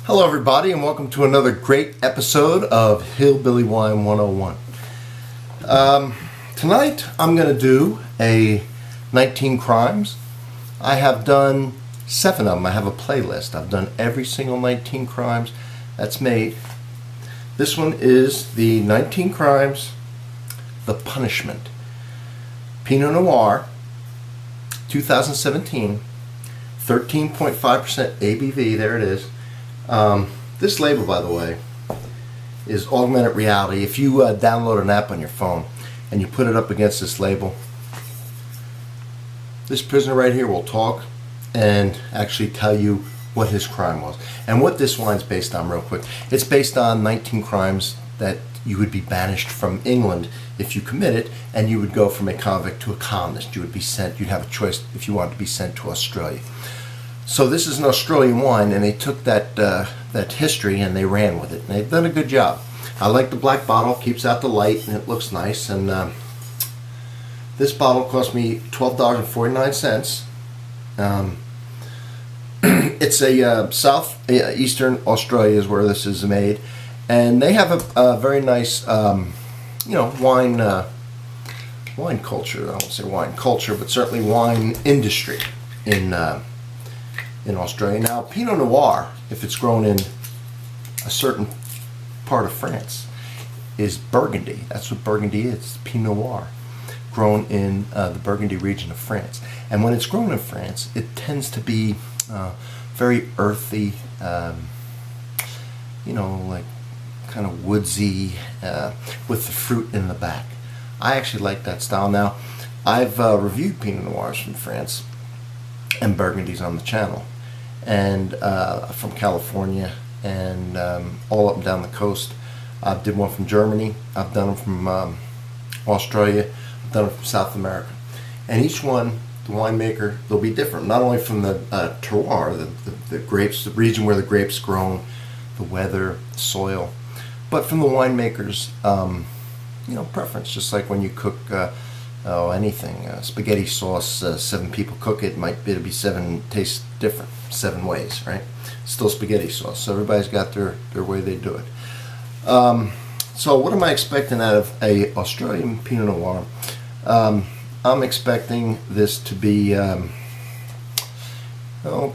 Hello everybody and welcome to another great episode of Hillbilly Wine 101. Tonight I'm going to do a 19 Crimes. I have done 7 of them. I have a playlist. I've done every single 19 Crimes that's made. This one is the 19 Crimes, The Punishment. Pinot Noir, 2017, 13.5% ABV, there it is. This label, by the way, is augmented reality. If you download an app on your phone and you put it up against this label, this prisoner right here will talk and actually tell you what his crime was. And what this wine's based on, real quick, it's based on 19 crimes that you would be banished from England if you commit it, and you would go from a convict to a colonist. You would be sent, you'd have a choice if you wanted to be sent to Australia. So this is an Australian wine, and they took that history and they ran with it. And they've done a good job. I like the black bottle, keeps out the light, and it looks nice. And this bottle cost me $12.49. It's a southeastern Australia is where this is made, and they have a very nice, wine culture. I won't say wine culture, but certainly wine industry in Australia. Now, Pinot Noir, if it's grown in a certain part of France, is Burgundy. That's what Burgundy is. It's Pinot Noir, grown in the Burgundy region of France. And when it's grown in France, it tends to be very earthy, like kind of woodsy, with the fruit in the back. I actually like that style. Now, I've reviewed Pinot Noirs from France and Burgundies on the channel, and from California and all up and down the coast. I did one from Germany, I've done them from Australia, I've done it from South America, and each one, the winemaker, they'll be different, not only from the terroir, the grapes, the region where the grapes grown, the weather, the soil, but from the winemaker's preference. Just like when you cook anything, spaghetti sauce, 7 people cook it, it'll be 7 tastes different, 7 ways, right? Still spaghetti sauce, so everybody's got their way they do it. So what am I expecting out of a Australian Pinot Noir? I'm expecting this to be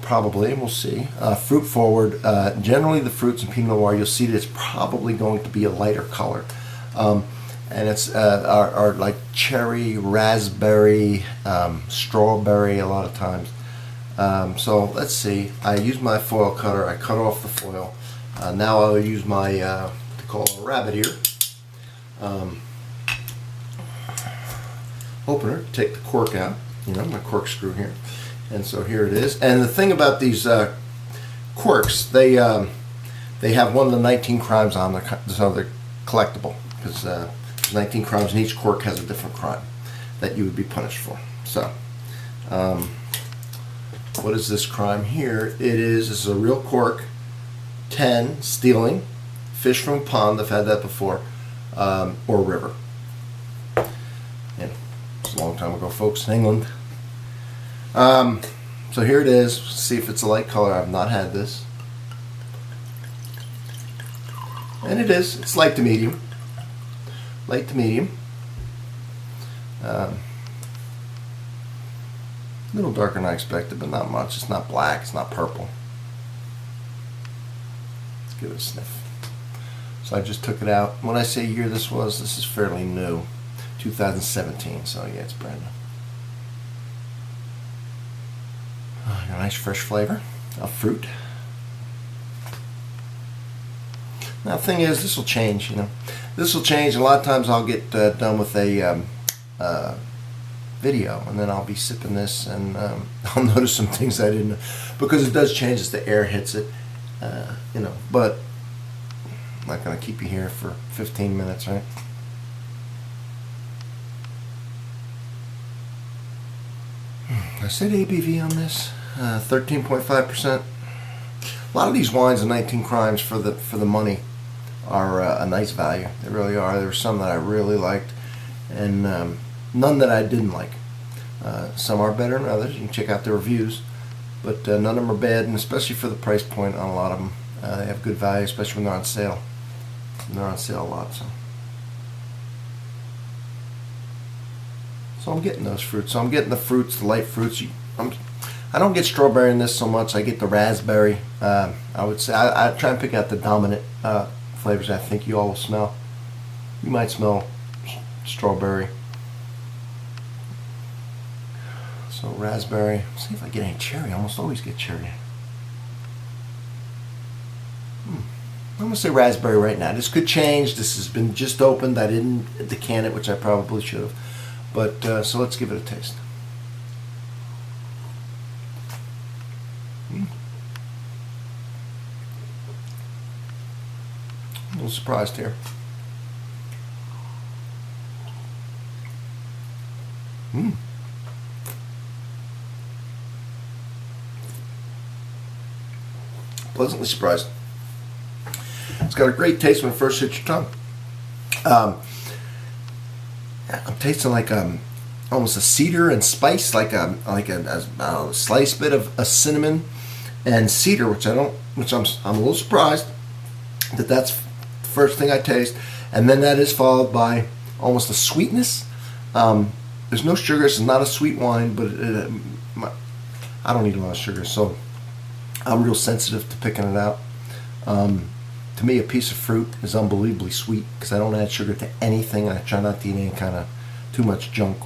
probably, we'll see, fruit forward. Generally the fruits in Pinot Noir, you'll see that it's probably going to be a lighter color. And it's are like cherry, raspberry, strawberry a lot of times. So let's see. I use my foil cutter. I cut off the foil. Now I'll use my what they call a rabbit ear opener to take the cork out. My corkscrew here. And so here it is. And the thing about these corks, they have one of the 19 crimes on there, so they're collectible, because there's 19 crimes and each cork has a different crime that you would be punished for. So, what is this crime here? This is a real cork. 10, stealing, fish from a pond, I've had that before, or river. It's a long time ago, folks, in England. So here it is. See if it's a light color. I've not had this. And it is. It's light to medium. Light to medium. A little darker than I expected, but not much. It's not black. It's not purple. Let's give it a sniff. So I just took it out. When I say year this is fairly new. 2017. So yeah, it's brand new. Got a nice fresh flavor of fruit. Now the thing is, this will change, This will change. A lot of times I'll get done with a video, and then I'll be sipping this, and I'll notice some things I didn't know, because it does change as the air hits it, but I'm not going to keep you here for 15 minutes, right? I said ABV on this, 13.5%. A lot of these wines in 19 Crimes for the money are a nice value. They really are. There were some that I really liked, and none that I didn't like. Some are better than others. You can check out the reviews, but none of them are bad, and especially for the price point on a lot of them, They have good value, especially when they're on sale. And they're on sale a lot, so I'm getting those fruits. So I'm getting the fruits, the light fruits. I don't get strawberry in this so much. I get the raspberry. I would say I try and pick out the dominant flavors I think you all will smell. You might smell strawberry. So raspberry. Let's see if I get any cherry. I almost always get cherry. I'm going to say raspberry right now. This could change. This has been just opened. I didn't decant it, which I probably should have. But so let's give it a taste. A little surprised here. Pleasantly surprised. It's got a great taste when it first hits your tongue. I'm tasting like almost a cedar and spice, like a sliced bit of a cinnamon and cedar, which I'm a little surprised that's the first thing I taste, and then that is followed by almost a sweetness. There's no sugar. It's not a sweet wine, but I don't eat a lot of sugar, so I'm real sensitive to picking it out. To me, a piece of fruit is unbelievably sweet because I don't add sugar to anything. I try not to eat any kind of too much junk.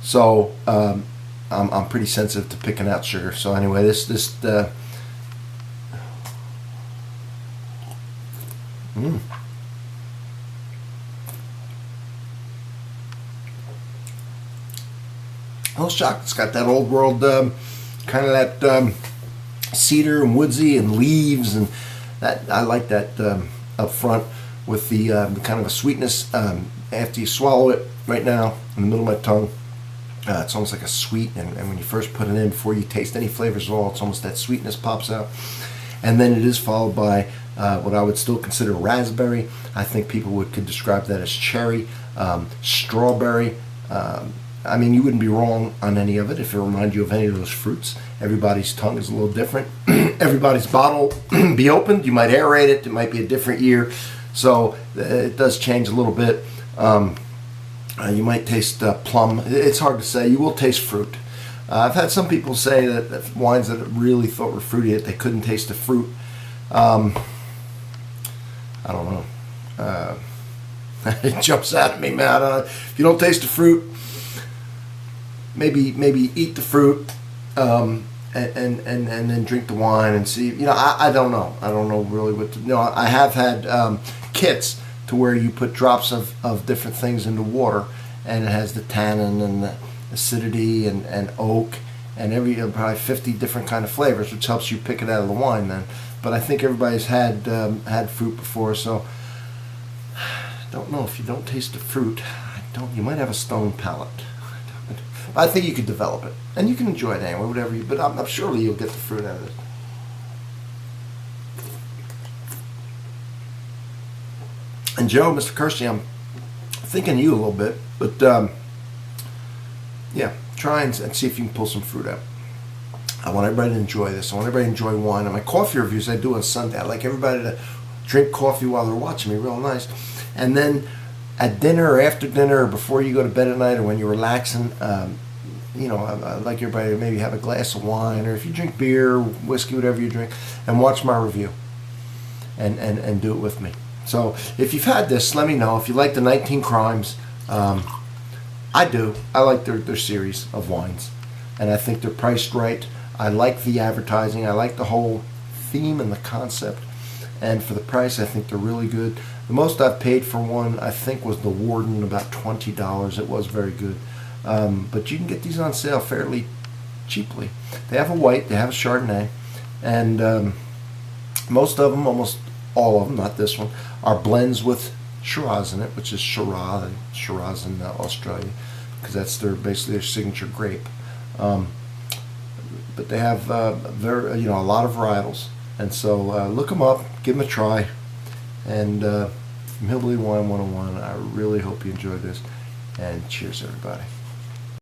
So I'm pretty sensitive to picking out sugar. So anyway, this I was shocked. It's got that old world kind of that cedar and woodsy and leaves, and that I like that up front with the kind of a sweetness after you swallow it. Right now in the middle of my tongue, it's almost like a sweet, and when you first put it in, before you taste any flavors at all, it's almost that sweetness pops out, and then it is followed by what I would still consider raspberry. I think people could describe that as cherry, strawberry. I mean, you wouldn't be wrong on any of it if it reminded you of any of those fruits. Everybody's tongue is a little different. Everybody's bottle be opened. You might aerate it. It might be a different year. So it does change a little bit. You might taste plum. It's hard to say. You will taste fruit. I've had some people say that wines that really thought were fruity, that they couldn't taste the fruit. I don't know. It jumps out at me, man. If you don't taste the fruit, maybe eat the fruit, and then drink the wine and see. You know, I don't know. I don't know really what to. You know, I have had kits to where you put drops of different things into water, and it has the tannin and the acidity and oak and probably 50 different kind of flavors, which helps you pick it out of the wine then. But I think everybody's had fruit before, so I don't know. If you don't taste the fruit, you might have a stone palate. I think you could develop it, and you can enjoy it anyway, whatever but I'm surely you'll get the fruit out of it. And Joe, Mr. Kersey, I'm thinking of you a little bit, but yeah, try and see if you can pull some fruit out. I want everybody to enjoy this. I want everybody to enjoy wine. And my coffee reviews I do on Sunday. I like everybody to drink coffee while they're watching me, real nice. And then at dinner or after dinner or before you go to bed at night or when you're relaxing, you know, I'd like everybody to maybe have a glass of wine, or if you drink beer, whiskey, whatever you drink, and watch my review and do it with me. So if you've had this, let me know. If you like the 19 Crimes, I do. I like their series of wines, and I think they're priced right. I like the advertising. I like the whole theme and the concept, and for the price, I think they're really good. The most I've paid for one, I think, was the Warden, about $20. It was very good. But you can get these on sale fairly cheaply. They have a white, they have a Chardonnay, and most of them, almost all of them, not this one, are blends with Shiraz in it, which is Shiraz in Australia, because that's basically their signature grape. But they have a lot of varietals, and so look them up, give them a try, and from Hillbilly Wine 101, I really hope you enjoyed this, and cheers, everybody.